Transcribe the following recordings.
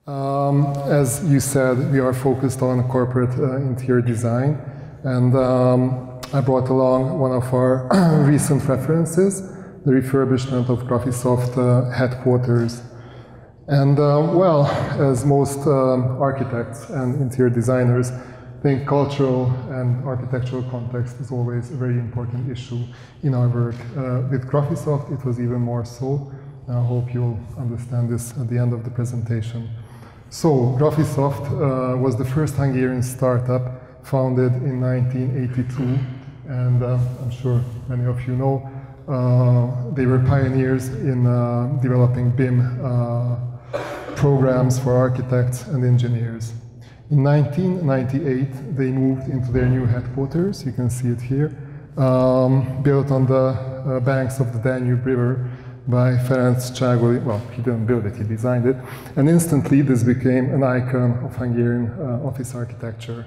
As you said, we are focused on corporate interior design, and I brought along one of our recent references, the refurbishment of Graphisoft headquarters. And well, as most architects and interior designers, I think cultural and architectural context is always a very important issue in our work. With Graphisoft, it was even more so. I hope you'll understand this at the end of the presentation. So, Graphisoft was the first Hungarian startup founded in 1982, and I'm sure many of you know, they were pioneers in developing BIM programs for architects and engineers. In 1998, they moved into their new headquarters, you can see it here, built on the banks of the Danube River by Ferenc Cságoly. Well, he didn't build it, he designed it. And instantly, this became an icon of Hungarian office architecture.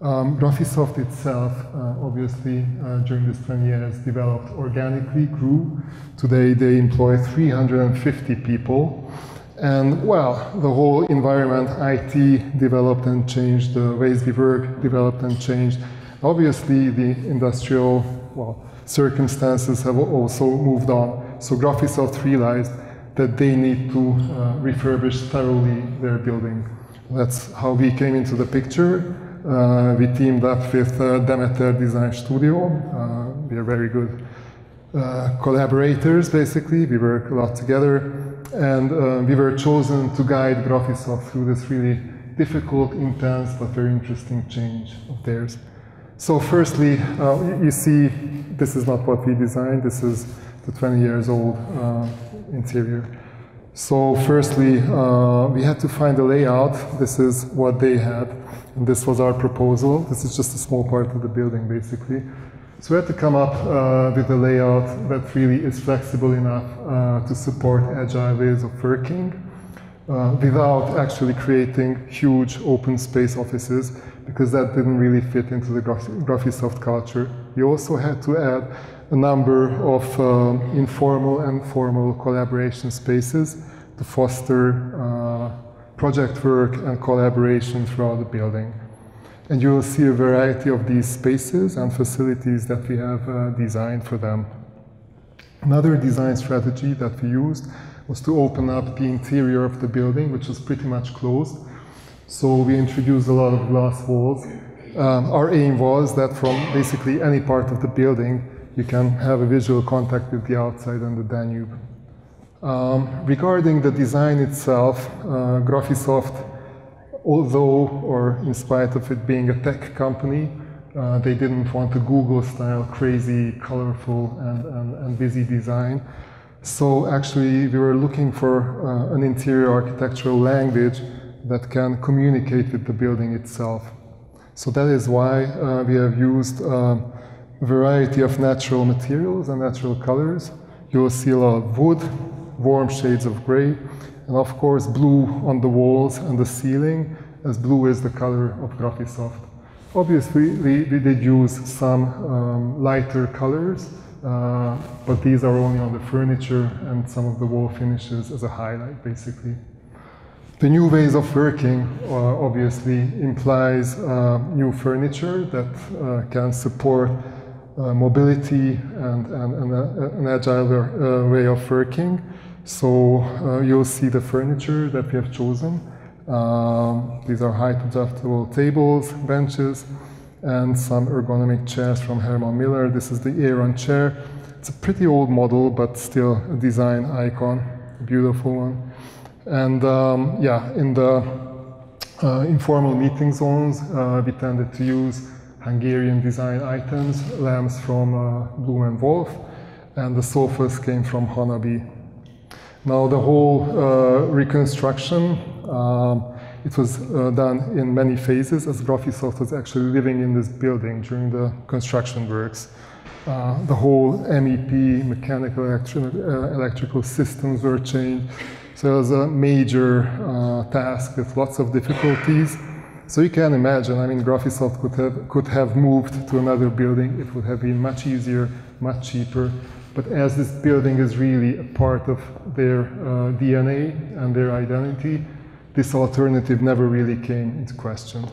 Graphisoft itself, obviously, during these 20 years, developed organically, grew. Today, they employ 350 people. And, well, the whole environment, IT, developed and changed, the ways we work developed and changed. Obviously, the industrial, well, circumstances have also moved on. So Graphisoft realized that they need to refurbish thoroughly their building. That's how we came into the picture. We teamed up with Demeter Design Studio. We are very good collaborators, basically. We work a lot together. And we were chosen to guide Graphisoft through this really difficult, intense, but very interesting change of theirs. So firstly, you see, this is not what we designed. This is the 20 years old interior. So firstly, we had to find a layout. This is what they had. And this was our proposal. This is just a small part of the building, basically. So we had to come up with a layout that really is flexible enough to support agile ways of working without actually creating huge open space offices, because that didn't really fit into the Graphisoft culture. We also had to add a number of informal and formal collaboration spaces to foster project work and collaboration throughout the building. And you will see a variety of these spaces and facilities that we have designed for them. Another design strategy that we used was to open up the interior of the building, which was pretty much closed. So we introduced a lot of glass walls. Our aim was that from basically any part of the building, you can have a visual contact with the outside and the Danube. Regarding the design itself, Graphisoft, although, or in spite of it being a tech company, they didn't want a Google-style, crazy, colorful, and busy design. So actually, we were looking for an interior architectural language that can communicate with the building itself. So that is why we have used a variety of natural materials and natural colors. You will see a lot of wood, warm shades of gray, and of course blue on the walls and the ceiling, as blue is the color of Graphisoft. Obviously, we did use some lighter colors, but these are only on the furniture and some of the wall finishes as a highlight, basically. The new ways of working obviously implies new furniture that can support mobility and an agile way of working. So you'll see the furniture that we have chosen. These are height adjustable tables, benches, and some ergonomic chairs from Herman Miller. This is the Áron chair. It's a pretty old model, but still a design icon, a beautiful one. And yeah, in the informal meeting zones, we tended to use Hungarian design items, lamps from Bloom & Wolf, and the sofas came from Hanabi. Now the whole reconstruction, it was done in many phases, as Graphisoft was actually living in this building during the construction works. The whole MEP, mechanical electrical systems were changed. So it was a major task with lots of difficulties. So you can imagine, I mean, Graphisoft could have moved to another building. It would have been much easier, much cheaper. But as this building is really a part of their DNA and their identity, this alternative never really came into question.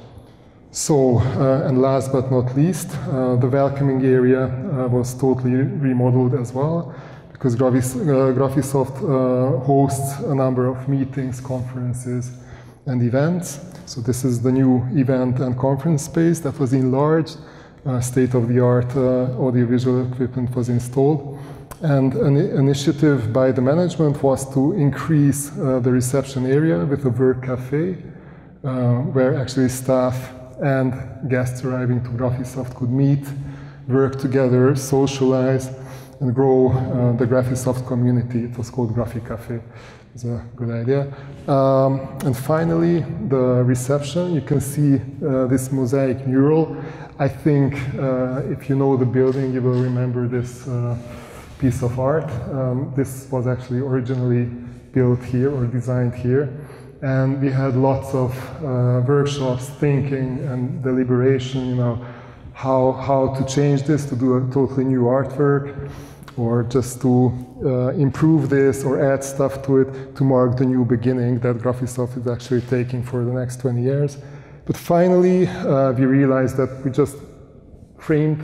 So, and last but not least, the welcoming area was totally remodeled as well, because Graphisoft hosts a number of meetings, conferences, and events. So this is the new event and conference space that was enlarged. State-of-the-art audiovisual equipment was installed. And an initiative by the management was to increase the reception area with a work cafe, where actually staff and guests arriving to Graphisoft could meet, work together, socialize, and grow the Graphisoft community. It was called Graphic Cafe. It's a good idea. And finally, the reception. You can see this mosaic mural. I think if you know the building, you will remember this piece of art. This was actually originally built here or designed here. And we had lots of workshops, thinking and deliberation, you know, how to change this, to do a totally new artwork, or just to improve this or add stuff to it to mark the new beginning that Graphisoft is actually taking for the next 20 years. But finally, we realized that we just framed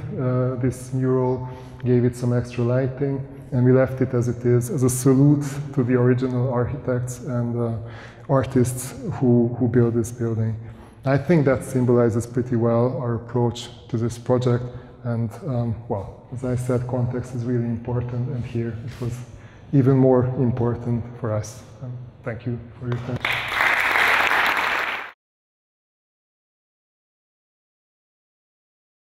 this mural, gave it some extra lighting, and we left it as it is, as a salute to the original architects and artists who built this building. I think that symbolizes pretty well our approach to this project. And well, as I said, context is really important, and here it was even more important for us. Thank you for your time.